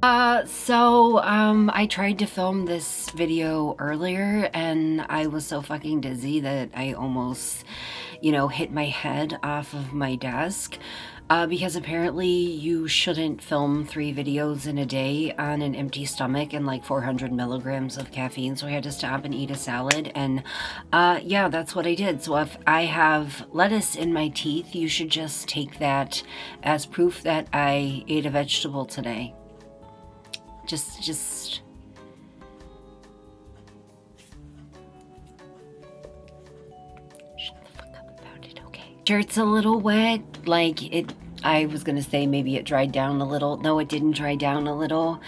I tried to film this video earlier and I was so fucking dizzy that I almost, hit my head off of my desk. Because apparently you shouldn't film 3 videos in a day on an empty stomach and like 400 milligrams of caffeine. So I had to stop and eat a salad. And yeah, that's what I did. So if I have lettuce in my teeth, you should just take that as proof that I ate a vegetable today. Just shut the fuck up about it, okay? Shirt's a little wet, I was gonna say maybe it dried down a little. No, it didn't dry down a little.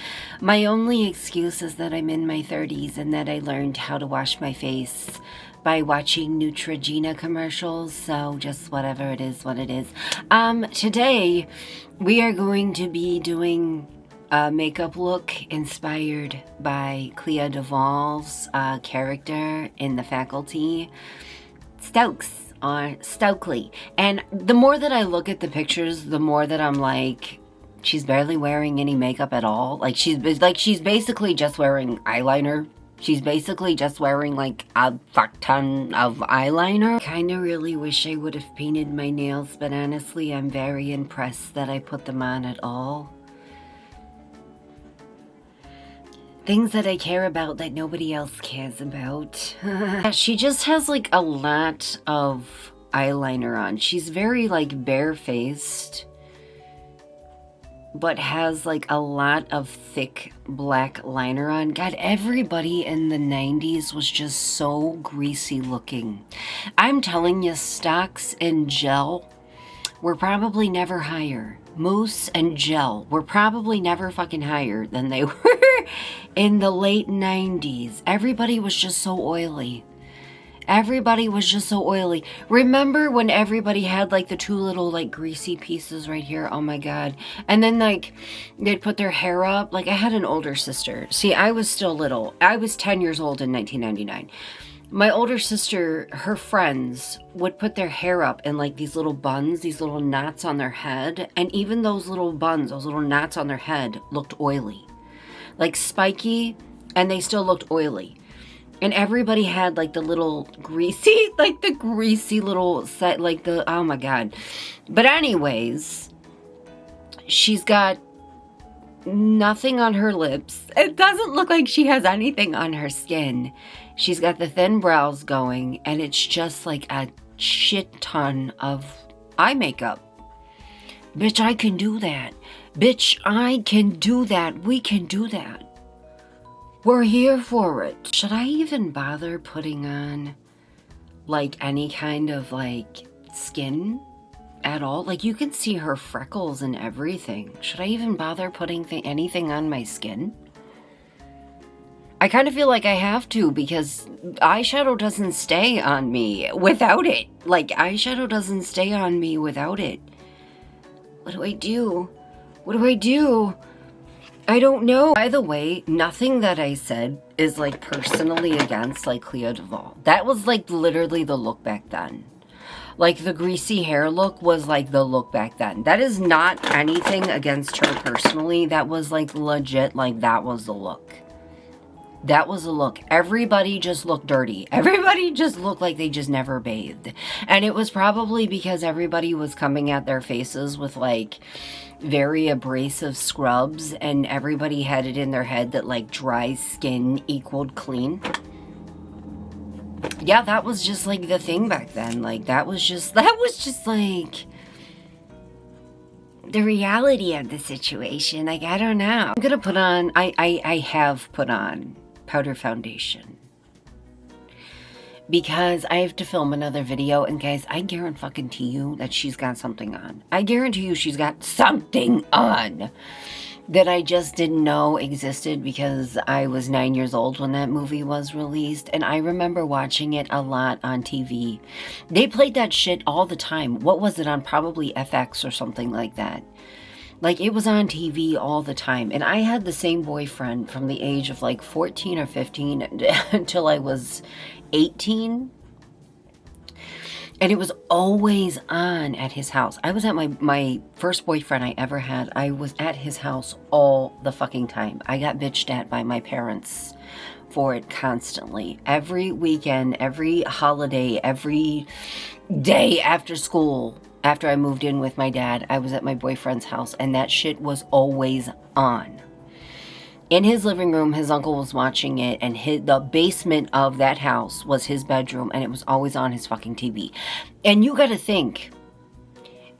My only excuse is that I'm in my 30s and that I learned how to wash my face by watching Neutrogena commercials, so just whatever it is, what it is. Today we are going to be doing a makeup look inspired by Clea Duvall's character in The Faculty, Stokes, or Stokely. And the more that I look at the pictures, the more that I'm like, she's barely wearing any makeup at all. She's basically just wearing eyeliner. She's basically just wearing like a fuck ton of eyeliner. Kinda really wish I would have painted my nails, but honestly, I'm very impressed that I put them on at all. Things that I care about that nobody else cares about. She just has like a lot of eyeliner on. She's very like barefaced, but has like a lot of thick black liner on. God, everybody in the 90s was just so greasy looking. I'm telling you, Stocks and Gel were probably never higher. Mousse and Gel were probably never fucking higher than they were in the late 90s. Everybody was just so oily. Everybody was just so oily. Remember when everybody had like the 2 little like greasy pieces right here? Oh my God. And then like they'd put their hair up. Like I had an older sister. See, I was still little. I was 10 years old in 1999. My older sister, her friends would put their hair up in like these little buns, these little knots on their head. And even those little buns, those little knots on their head looked oily. Like spiky, and they still looked oily. And everybody had like the little greasy, like the greasy little set, like the, oh my God. But anyways, she's got nothing on her lips. It doesn't look like she has anything on her skin. She's got the thin brows going, and it's just like a shit ton of eye makeup. Bitch, I can do that. Bitch, I can do that. We can do that. We're here for it. Should I even bother putting on like any kind of like skin at all? Like you can see her freckles and everything. Should I even bother putting anything on my skin? I kind of feel like I have to, because eyeshadow doesn't stay on me without it. Like eyeshadow doesn't stay on me without it. What do I do? What do I do? I don't know. By the way, nothing that I said is like personally against like Clea Duvall. That was like literally the look back then. Like the greasy hair look was like the look back then. That is not anything against her personally. That was like legit, like that was the look. That was the look. Everybody just looked dirty. Everybody just looked like they just never bathed. And it was probably because everybody was coming at their faces with like very abrasive scrubs, and everybody had it in their head that like dry skin equaled clean. Yeah, that was just like the thing back then. Like that was just like the reality of the situation. Like, I don't know. I'm gonna put on, I have put on powder foundation because I have to film another video, and guys, I guarantee you that she's got something on. I guarantee you she's got something on that I just didn't know existed because I was 9 years old when that movie was released, and I remember watching it a lot on TV. They played that shit all the time. What was it on? Probably FX or something like that. Like, it was on TV all the time. And I had the same boyfriend from the age of like 14 or 15 until I was 18. And it was always on at his house. I was at my first boyfriend I ever had. I was at his house all the fucking time. I got bitched at by my parents for it constantly. Every weekend, every holiday, every day after school, after I moved in with my dad, I was at my boyfriend's house, and that shit was always on. In his living room, his uncle was watching it, and the basement of that house was his bedroom, and it was always on his fucking TV. And you gotta think,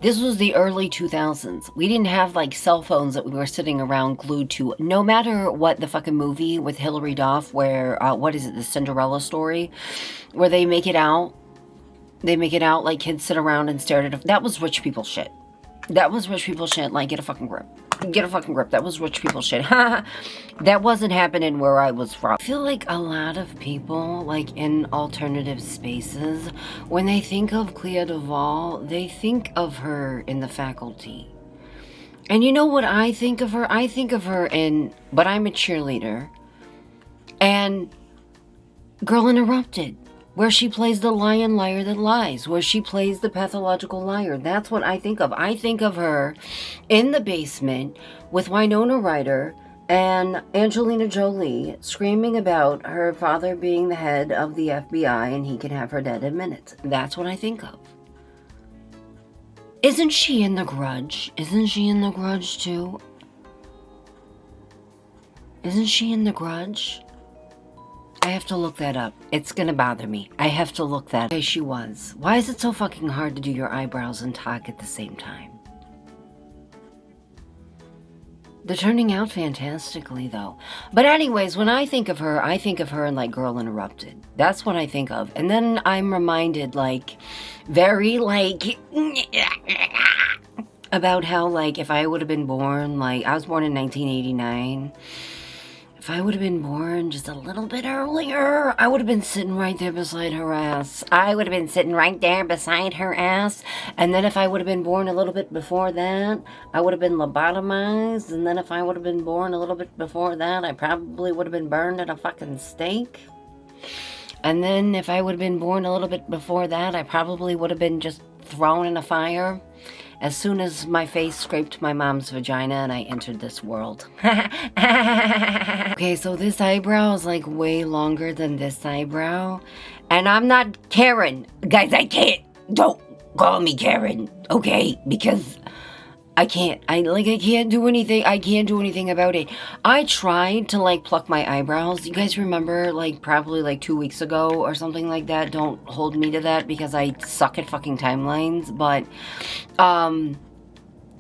this was the early 2000s. We didn't have, like, cell phones that we were sitting around glued to. No matter what the fucking movie with Hilary Duff, where, what is it, the Cinderella story, where they make it out like kids sit around and stare at it. That was rich people shit. That was rich people shit. Like, get a fucking grip. Get a fucking grip. That was rich people shit. That wasn't happening where I was from. I feel like a lot of people, like, in alternative spaces, when they think of Clea Duvall, they think of her in The Faculty. And you know what I think of her? I think of her in But I'm a Cheerleader and Girl Interrupted, where she plays the lion liar that lies, where she plays the pathological liar. That's what I think of. I think of her in the basement with Winona Ryder and Angelina Jolie screaming about her father being the head of the FBI and he can have her dead in minutes. That's what I think of. Isn't she in The Grudge? Isn't she in The Grudge too? Isn't she in The Grudge? I have to look that up. It's gonna bother me. I have to look that up. Okay, she was. Why is it so fucking hard to do your eyebrows and talk at the same time? They're turning out fantastically, though. But anyways, when I think of her in, like, Girl Interrupted. That's what I think of. And then I'm reminded, like, very, like, about how, like, if I would have been born, like, I was born in 1989. If I would have been born just a little bit earlier, I would have been sitting right there beside her ass. I would have been sitting right there beside her ass. And then if I would have been born a little bit before that, I would have been lobotomized. And then if I would have been born a little bit before that, I probably would have been burned at a fucking stake. And then if I would have been born a little bit before that, I probably would have been just thrown in a fire as soon as my face scraped my mom's vagina and I entered this world. Okay, so this eyebrow is, like, way longer than this eyebrow. And I'm not Karen. Guys, I can't. Don't call me Karen, okay? Because I can't. I can't do anything. I can't do anything about it. I tried to, like, pluck my eyebrows. You guys remember, like, probably, like, 2 weeks ago or something like that. Don't hold me to that because I suck at fucking timelines. But,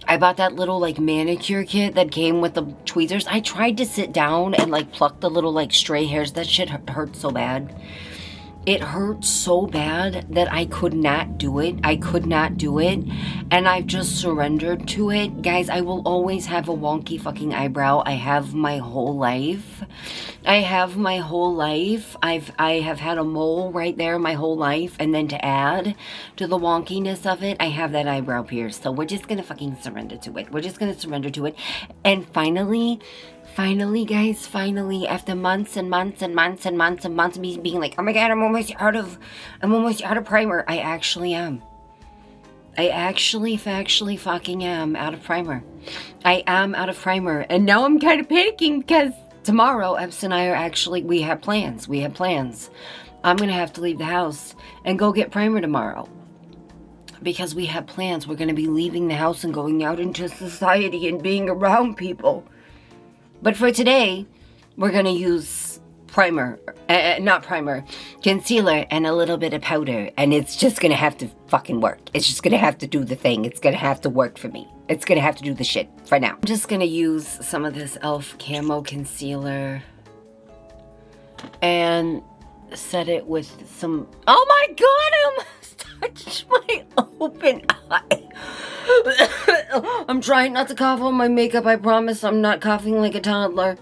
I bought that little, like, manicure kit that came with the tweezers. I tried to sit down and, like, pluck the little, like, stray hairs. That shit hurt so bad. It hurt so bad that I could not do it. I could not do it. And I've just surrendered to it. Guys, I will always have a wonky fucking eyebrow. I have my whole life. I have my whole life. I have had a mole right there my whole life. And then to add to the wonkiness of it, I have that eyebrow pierced. So we're just gonna fucking surrender to it. We're just gonna surrender to it. And finally, guys, after months and months and months and months and months of me being like, oh my god, I'm almost out of primer. I actually am. I actually fucking am out of primer. I am out of primer. And now I'm kind of panicking because tomorrow, Epps and I we have plans. I'm going to have to leave the house and go get primer tomorrow. Because we have plans. We're going to be leaving the house and going out into society and being around people. But for today, we're going to use concealer and a little bit of powder. And it's just going to have to fucking work. It's just going to have to do the thing. It's going to have to work for me. It's going to have to do the shit for now. I'm just going to use some of this e.l.f. Camo Concealer and set it with some... Oh my god, I almost touched my open eye. I'm trying not to cough on my makeup. I promise I'm not coughing like a toddler.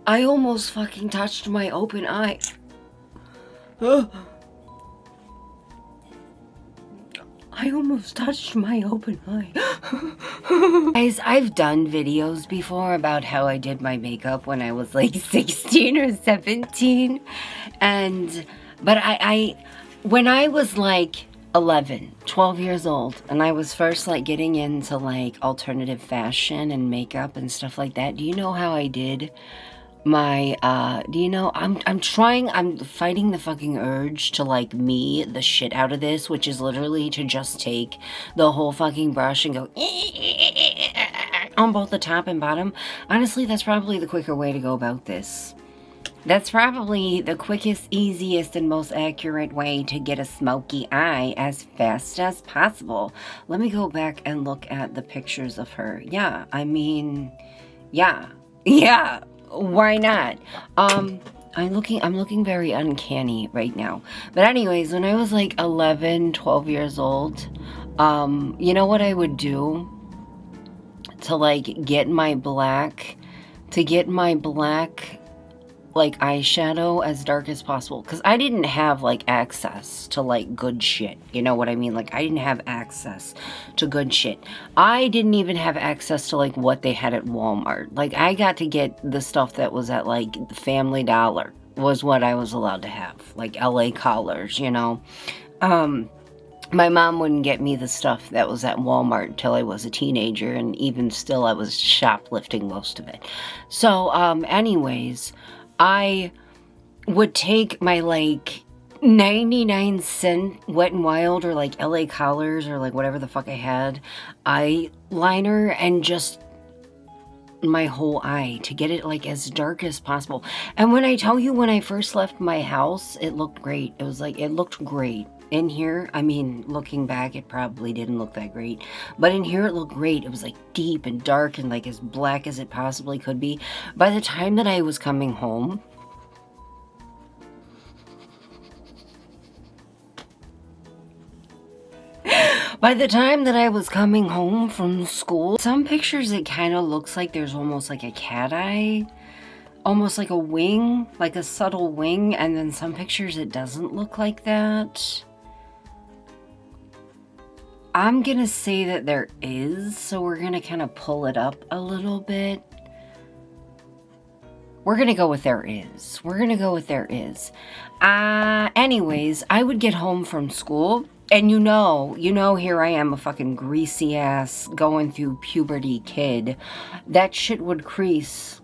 I almost fucking touched my open eye. I almost touched my open eye. Guys, I've done videos before about how I did my makeup when I was like 16 or 17. And But when I was like 11, 12 years old, and I was first like getting into like alternative fashion and makeup and stuff like that, do you know how I did my do you know, I'm fighting the fucking urge to like me the shit out of this, which is literally to just take the whole fucking brush and go on both the top and bottom. Honestly, that's probably the quicker way to go about this. That's probably the quickest, easiest, and most accurate way to get a smoky eye as fast as possible. Let me go back and look at the pictures of her. Yeah, I mean, yeah, why not? I'm looking very uncanny right now. But anyways, when I was like 11, 12 years old, you know what I would do to like get my black, like eyeshadow as dark as possible, because I didn't have like access to like good shit, you know what I mean? Like I didn't have access to good shit. I didn't even have access to like what they had at Walmart. Like I got to get the stuff that was at like Family Dollar was what I was allowed to have, like LA collars, you know. My mom wouldn't get me the stuff that was at Walmart until I was a teenager, and even still I was shoplifting most of it. So anyways, I would take my like 99-cent Wet n Wild or like LA Collars or like whatever the fuck I had eyeliner and just my whole eye to get it like as dark as possible. And when I tell you, when I first left my house, it looked great. It was like, it looked great. In here, I mean, looking back, it probably didn't look that great. But in here, it looked great. It was like deep and dark and like as black as it possibly could be. By the time that I was coming home, from school, some pictures it kind of looks like there's almost like a cat eye, almost like a wing, like a subtle wing, and then some pictures it doesn't look like that. I'm gonna say that there is, so we're gonna kind of pull it up a little bit. We're gonna go with there is. Anyways, I would get home from school, and you know, here I am, a fucking greasy ass, going through puberty kid. That shit would crease.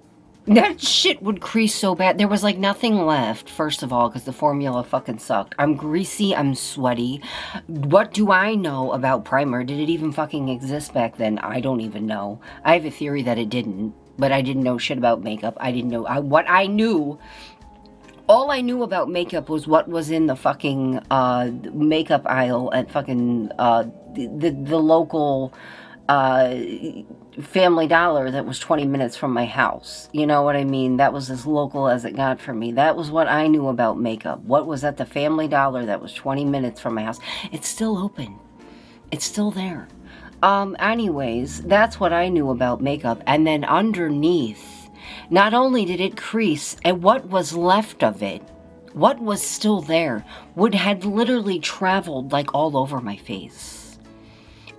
That shit would crease so bad. There was like nothing left, first of all, because the formula fucking sucked. I'm greasy, I'm sweaty. What do I know about primer? Did it even fucking exist back then? I don't even know. I have a theory that it didn't, but I didn't know shit about makeup. I didn't know what I knew. All I knew about makeup was what was in the fucking makeup aisle at fucking the local Family Dollar that was 20 minutes from my house. You know what I mean? That was as local as it got for me. That was what I knew about makeup. What was at the Family Dollar that was 20 minutes from my house. It's still open. It's still there. Anyways, that's what I knew about makeup. And then underneath, not only did it crease, and what was left of it, what was still there, had literally traveled like all over my face.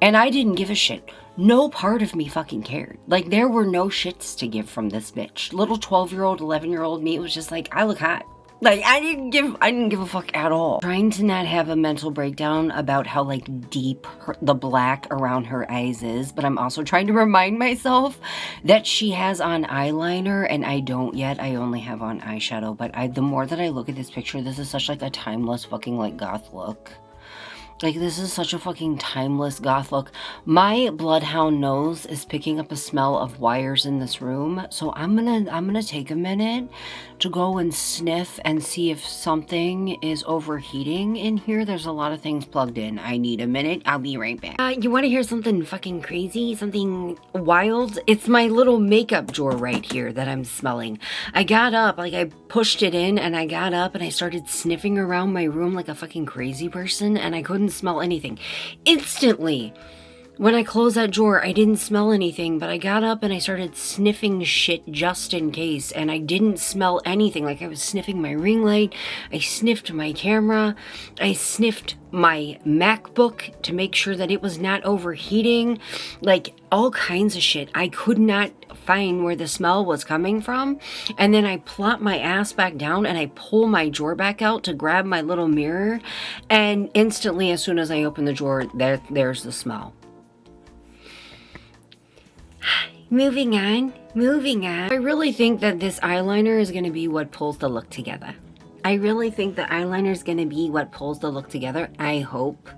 And I didn't give a shit. No part of me fucking cared. Like, there were no shits to give from this bitch. Little 12-year-old, 11-year-old me was just like, I look hot. Like, I didn't give a fuck at all. Trying to not have a mental breakdown about how, like, deep the black around her eyes is, but I'm also trying to remind myself that she has on eyeliner, and I don't yet. I only have on eyeshadow, but the more that I look at this picture, this is such, like, a timeless fucking, like, goth look. Like, this is such a fucking timeless goth look. My bloodhound nose is picking up a smell of wires in this room, so I'm gonna take a minute to go and sniff and see if something is overheating in here. There's a lot of things plugged in. I need a minute. I'll be right back. You want to hear something fucking crazy? Something wild? It's my little makeup drawer right here that I'm smelling. I got up, like I pushed it in, and I got up and I started sniffing around my room like a fucking crazy person, and I couldn't smell anything. Instantly, When I closed that drawer, I didn't smell anything, but I got up and I started sniffing shit just in case, and I didn't smell anything. Like, I was sniffing my ring light, I sniffed my camera, I sniffed my MacBook to make sure that it was not overheating, like all kinds of shit. I could not find where the smell was coming from, and then I plop my ass back down and I pull my drawer back out to grab my little mirror, and instantly, as soon as I open the drawer, there's the smell. Moving on. I really think that this eyeliner is going to be what pulls the look together. I really think the eyeliner is going to be what pulls the look together. I hope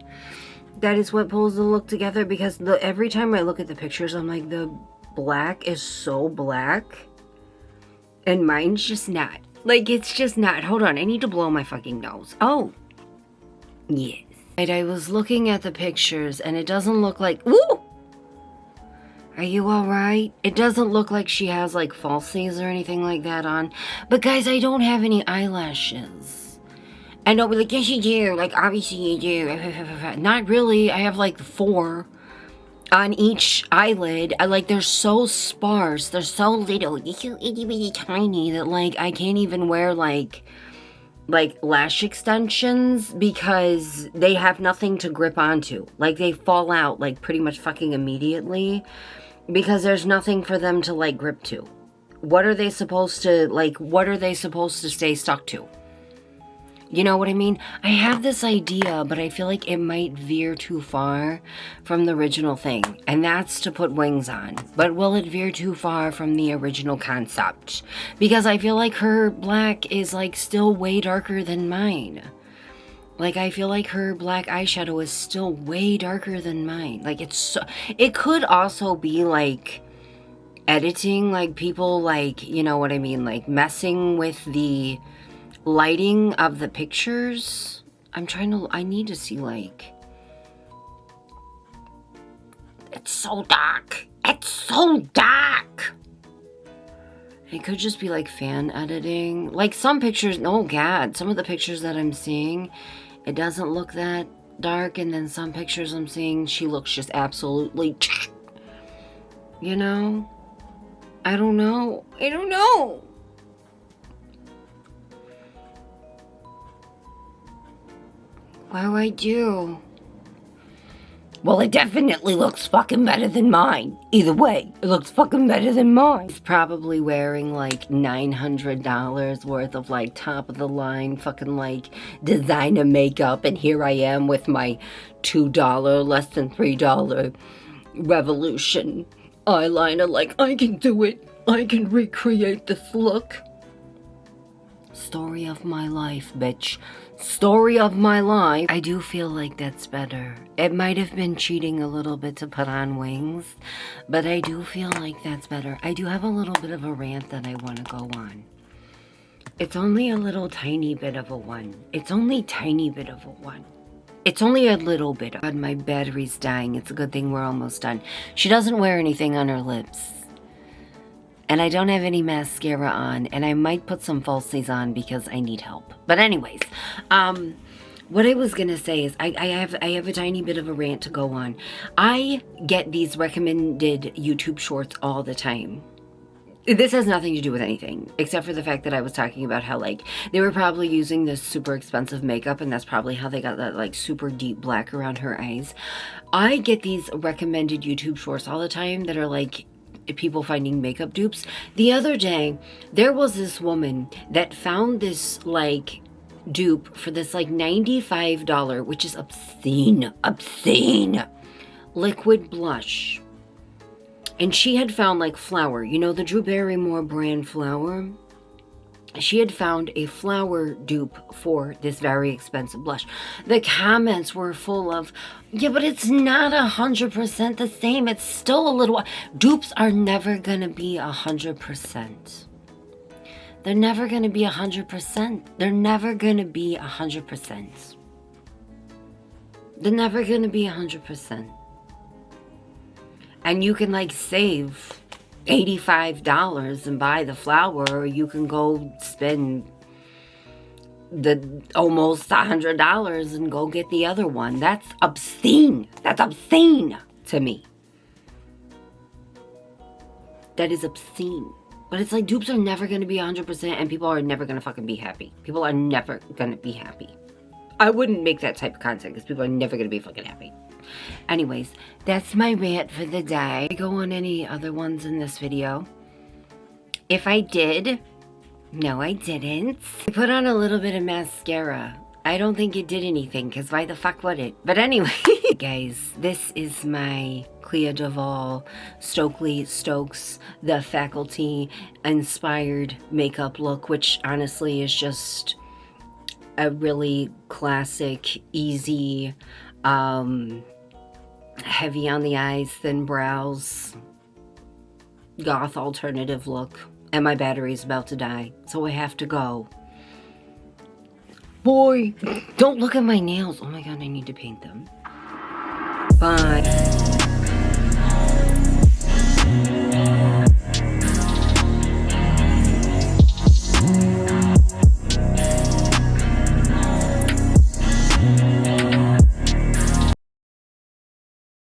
that is what pulls the look together, because every time I look at the pictures, I'm like, the black is so black. And mine's just not. Like, it's just not. Hold on, I need to blow my fucking nose. Oh. Yes. And I was looking at the pictures, and it doesn't look like... Ooh! Are you alright? It doesn't look like she has like falsies or anything like that on. But guys, I don't have any eyelashes. And don't be like, yes you do. Like, obviously you do. Not really. I have like 4 on each eyelid. They're so sparse. They're so little. They're so itty bitty tiny that like I can't even wear like lash extensions because they have nothing to grip onto. Like, they fall out like pretty much fucking immediately because there's nothing for them to like grip to. What are they supposed to stay stuck to? You know what I mean? I have this idea, but I feel like it might veer too far from the original thing, and that's to put wings on. But will it veer too far from the original concept? Because I feel like her black is like still way darker than mine. Like, I feel like her black eyeshadow is still way darker than mine. Like, it could also be like editing, like people like, you know what I mean? Like messing with the lighting of the pictures. I need to see like, it's so dark. It's so dark. It could just be like fan editing. Like some pictures, oh God, some of the pictures that I'm seeing, it doesn't look that dark. And then some pictures I'm seeing, she looks just absolutely, you know? I don't know. What do I do? Well, it definitely looks fucking better than mine. Either way, it looks fucking better than mine. He's probably wearing like $900 worth of like top of the line fucking like designer makeup. And here I am with my $2, less than $3 Revolution eyeliner. Like, I can do it. I can recreate this look. Story of my life, bitch. Story of my life. I do feel like that's better. It might have been cheating a little bit to put on wings, but I do feel like that's better. I do have a little bit of a rant that I want to go on. It's only a little tiny bit of a one. It's only a little bit. God, my battery's dying. It's a good thing we're almost done. She doesn't wear anything on her lips. And I don't have any mascara on, and I might put some falsies on because I need help. But anyways, what I was gonna say is I have a tiny bit of a rant to go on. I get these recommended YouTube shorts all the time. This has nothing to do with anything, except for the fact that I was talking about how, like, they were probably using this super expensive makeup, and that's probably how they got that, like, super deep black around her eyes. I get these recommended YouTube shorts all the time that are, like, people finding makeup dupes. The other day, there was this woman that found this, like, dupe for this, like, $95, which is obscene, liquid blush. And she had found, like, flour. You know, the Drew Barrymore brand flour? She had found a flour dupe for this very expensive blush. The comments were full of, yeah, but it's not 100% the same. It's still a little... Dupes are never gonna be 100%. They're never gonna be 100%. They're never gonna be 100%. They're never gonna be 100%. And you can, like, save $85 and buy the flour, or you can go spend the almost $100 and go get the other one. That's obscene. To to me. That is obscene. But it's like dupes are never going to be 100% and people are never going to fucking be happy. People are never going to be happy. I wouldn't make that type of content because people are never going to be fucking happy. Anyways, that's my rant for the day. Did I go on any other ones in this video? If I did, no I didn't. I put on a little bit of mascara. I don't think it did anything because why the fuck would it? But anyway, guys, this is my Clea Duvall Stokely Stokes The Faculty inspired makeup look, which honestly is just a really classic, easy, heavy on the eyes, thin brows, goth alternative look. And my battery's about to die, so I have to go. Boy, don't look at my nails. Oh my god, I need to paint them. Bye.